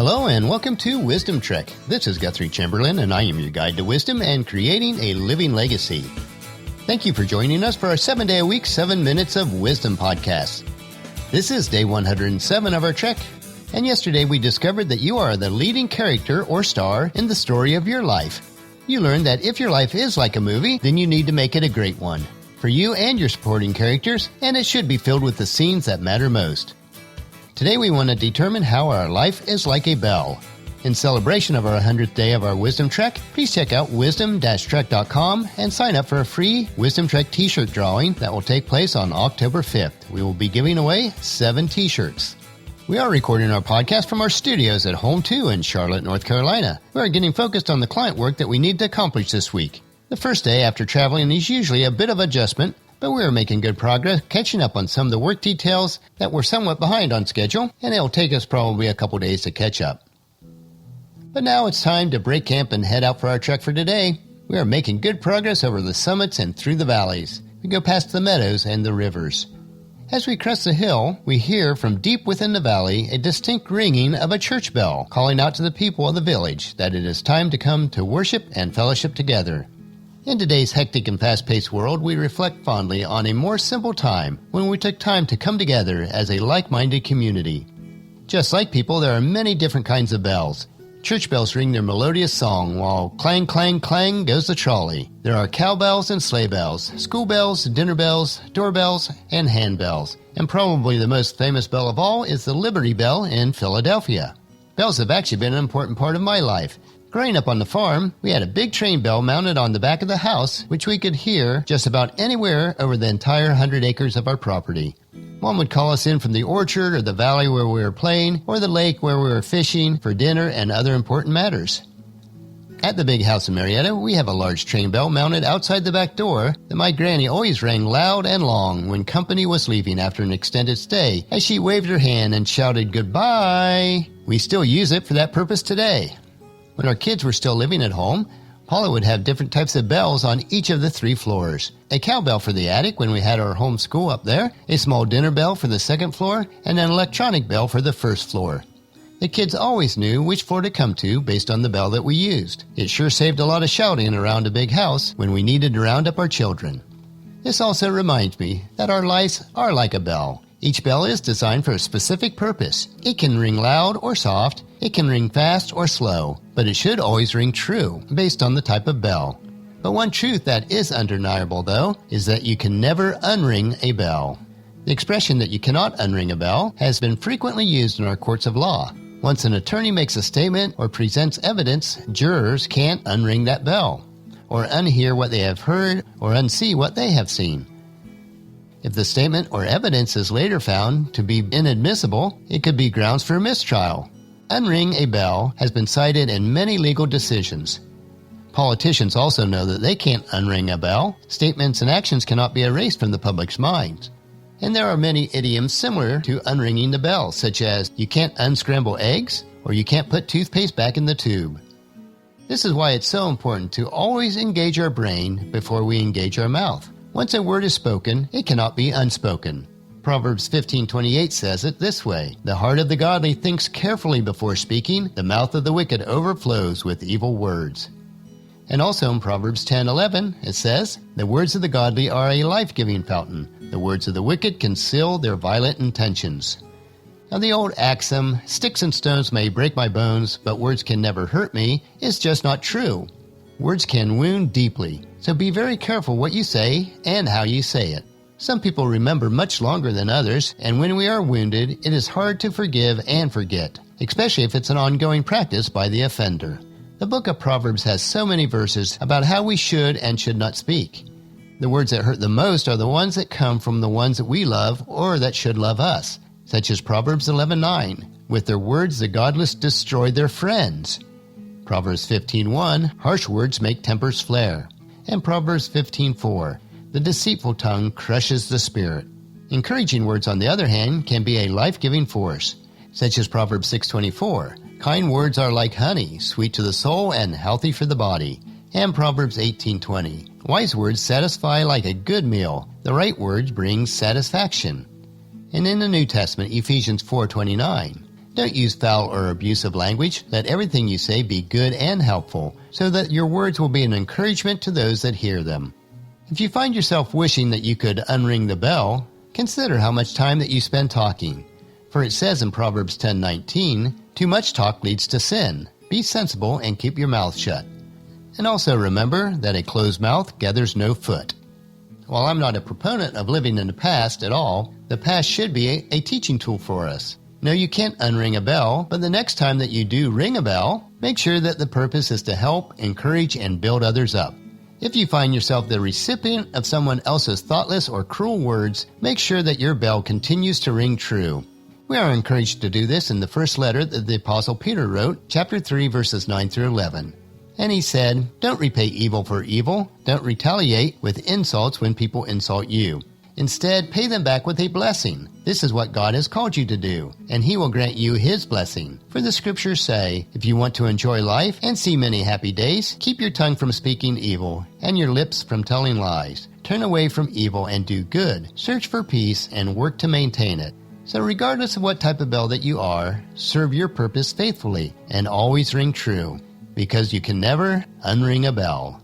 Hello and welcome to Wisdom Trek. This is Guthrie Chamberlain and I am your guide to wisdom and creating a living legacy. Thank you for joining us for our 7-day-a-week, 7 Minutes of Wisdom podcast. This is day 107 of our trek, and yesterday we discovered that you are the leading character or star in the story of your life. You learned that if your life is like a movie, then you need to make it a great one for you and your supporting characters, and it should be filled with the scenes that matter most. Today we want to determine how our life is like a bell. In celebration of our 100th day of our Wisdom Trek, please check out wisdom-trek.com and sign up for a free Wisdom Trek t-shirt drawing that will take place on October 5th. We will be giving away 7 t-shirts. We are recording our podcast from our studios at Home 2 in Charlotte, North Carolina. We are getting focused on the client work that we need to accomplish this week. The first day after traveling is usually a bit of adjustment, but we are making good progress, catching up on some of the work details that were somewhat behind on schedule, and it will take us probably a couple days to catch up. But now it's time to break camp and head out for our trek for today. We are making good progress over the summits and through the valleys. We go past the meadows and the rivers. As we crest the hill, we hear from deep within the valley a distinct ringing of a church bell, calling out to the people of the village that it is time to come to worship and fellowship together. In today's hectic and fast-paced world, we reflect fondly on a more simple time when we took time to come together as a like-minded community. Just like people, there are many different kinds of bells. Church bells ring their melodious song while clang, clang, clang goes the trolley. There are cowbells and sleigh bells, school bells, dinner bells, doorbells, and handbells. And probably the most famous bell of all is the Liberty Bell in Philadelphia. Bells have actually been an important part of my life. Growing up on the farm, we had a big train bell mounted on the back of the house, which we could hear just about anywhere over the entire 100 acres of our property. Mom would call us in from the orchard or the valley where we were playing or the lake where we were fishing for dinner and other important matters. At the big house in Marietta, we have a large train bell mounted outside the back door that my granny always rang loud and long when company was leaving after an extended stay as she waved her hand and shouted goodbye. We still use it for that purpose today. When our kids were still living at home, Paula would have different types of bells on each of the 3 floors. A cowbell for the attic when we had our home school up there, a small dinner bell for the 2nd floor, and an electronic bell for the 1st floor. The kids always knew which floor to come to based on the bell that we used. It sure saved a lot of shouting around a big house when we needed to round up our children. This also reminds me that our lives are like a bell. Each bell is designed for a specific purpose. It can ring loud or soft, it can ring fast or slow, but it should always ring true based on the type of bell. But one truth that is undeniable, though, is that you can never unring a bell. The expression that you cannot unring a bell has been frequently used in our courts of law. Once an attorney makes a statement or presents evidence, jurors can't unring that bell, or unhear what they have heard, or unsee what they have seen. If the statement or evidence is later found to be inadmissible, it could be grounds for a mistrial. Unring a bell has been cited in many legal decisions. Politicians also know that they can't unring a bell. Statements and actions cannot be erased from the public's minds. And there are many idioms similar to unringing the bell, such as, you can't unscramble eggs, or you can't put toothpaste back in the tube. This is why it's so important to always engage our brain before we engage our mouth. Once a word is spoken, it cannot be unspoken. Proverbs 15:28 says it this way, the heart of the godly thinks carefully before speaking, the mouth of the wicked overflows with evil words. And also in Proverbs 10:11, it says, the words of the godly are a life-giving fountain. The words of the wicked conceal their violent intentions. Now the old axiom, sticks and stones may break my bones, but words can never hurt me, is just not true. Words can wound deeply, so be very careful what you say and how you say it. Some people remember much longer than others, and when we are wounded, it is hard to forgive and forget, especially if it's an ongoing practice by the offender. The book of Proverbs has so many verses about how we should and should not speak. The words that hurt the most are the ones that come from the ones that we love or that should love us, such as Proverbs 11:9, with their words the godless destroy their friends. Proverbs 15:1, harsh words make tempers flare. And Proverbs 15:4, the deceitful tongue crushes the spirit. Encouraging words, on the other hand, can be a life-giving force, such as Proverbs 6:24, kind words are like honey, sweet to the soul and healthy for the body. And Proverbs 18:20, wise words satisfy like a good meal, the right words bring satisfaction. And in the New Testament, Ephesians 4:29, Don't use foul or abusive language. Let everything you say be good and helpful, so that your words will be an encouragement to those that hear them. If you find yourself wishing that you could unring the bell, consider how much time that you spend talking. For it says in Proverbs 10:19, "Too much talk leads to sin. Be sensible and keep your mouth shut." And also remember that a closed mouth gathers no foot. While I'm not a proponent of living in the past at all, the past should be a teaching tool for us. No, you can't unring a bell, but the next time that you do ring a bell, make sure that the purpose is to help, encourage, and build others up. If you find yourself the recipient of someone else's thoughtless or cruel words, make sure that your bell continues to ring true. We are encouraged to do this in the first letter that the Apostle Peter wrote, chapter 3, verses 9 through 11. And he said, "Don't repay evil for evil. Don't retaliate with insults when people insult you. Instead, pay them back with a blessing. This is what God has called you to do, and He will grant you His blessing. For the Scriptures say, if you want to enjoy life and see many happy days, keep your tongue from speaking evil and your lips from telling lies. Turn away from evil and do good. Search for peace and work to maintain it." So regardless of what type of bell that you are, serve your purpose faithfully and always ring true, because you can never unring a bell.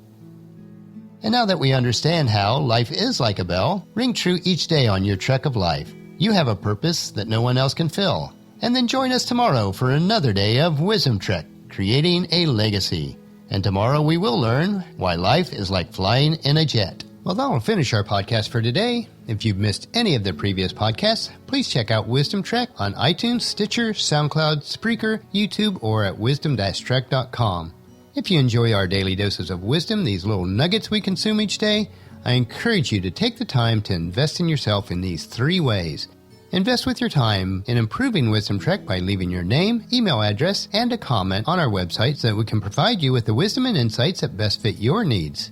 And now that we understand how life is like a bell, ring true each day on your trek of life. You have a purpose that no one else can fill. And then join us tomorrow for another day of Wisdom Trek, creating a legacy. And tomorrow we will learn why life is like flying in a jet. Well, that will finish our podcast for today. If you've missed any of the previous podcasts, please check out Wisdom Trek on iTunes, Stitcher, SoundCloud, Spreaker, YouTube, or at wisdom-trek.com. If you enjoy our daily doses of wisdom, these little nuggets we consume each day, I encourage you to take the time to invest in yourself in these 3 ways. Invest with your time in improving Wisdom Trek by leaving your name, email address, and a comment on our website so that we can provide you with the wisdom and insights that best fit your needs.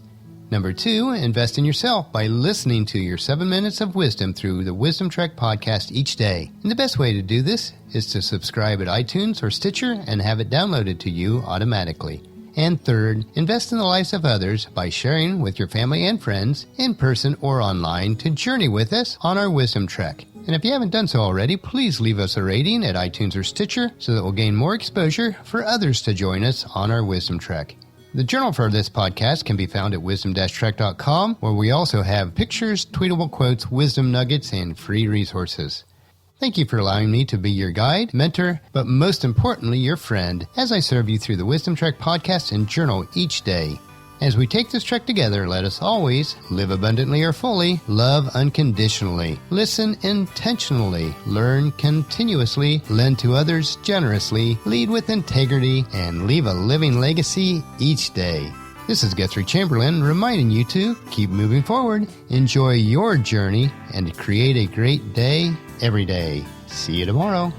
Number 2, invest in yourself by listening to your 7 minutes of wisdom through the Wisdom Trek podcast each day. And the best way to do this is to subscribe at iTunes or Stitcher and have it downloaded to you automatically. And third, invest in the lives of others by sharing with your family and friends, in person or online, to journey with us on our Wisdom Trek. And if you haven't done so already, please leave us a rating at iTunes or Stitcher so that we'll gain more exposure for others to join us on our Wisdom Trek. The journal for this podcast can be found at wisdom-trek.com, where we also have pictures, tweetable quotes, wisdom nuggets, and free resources. Thank you for allowing me to be your guide, mentor, but most importantly, your friend, as I serve you through the Wisdom Trek podcast and journal each day. As we take this trek together, let us always live abundantly or fully, love unconditionally, listen intentionally, learn continuously, lend to others generously, lead with integrity, and leave a living legacy each day. This is Guthrie Chamberlain reminding you to keep moving forward, enjoy your journey, and create a great day every day. See you tomorrow.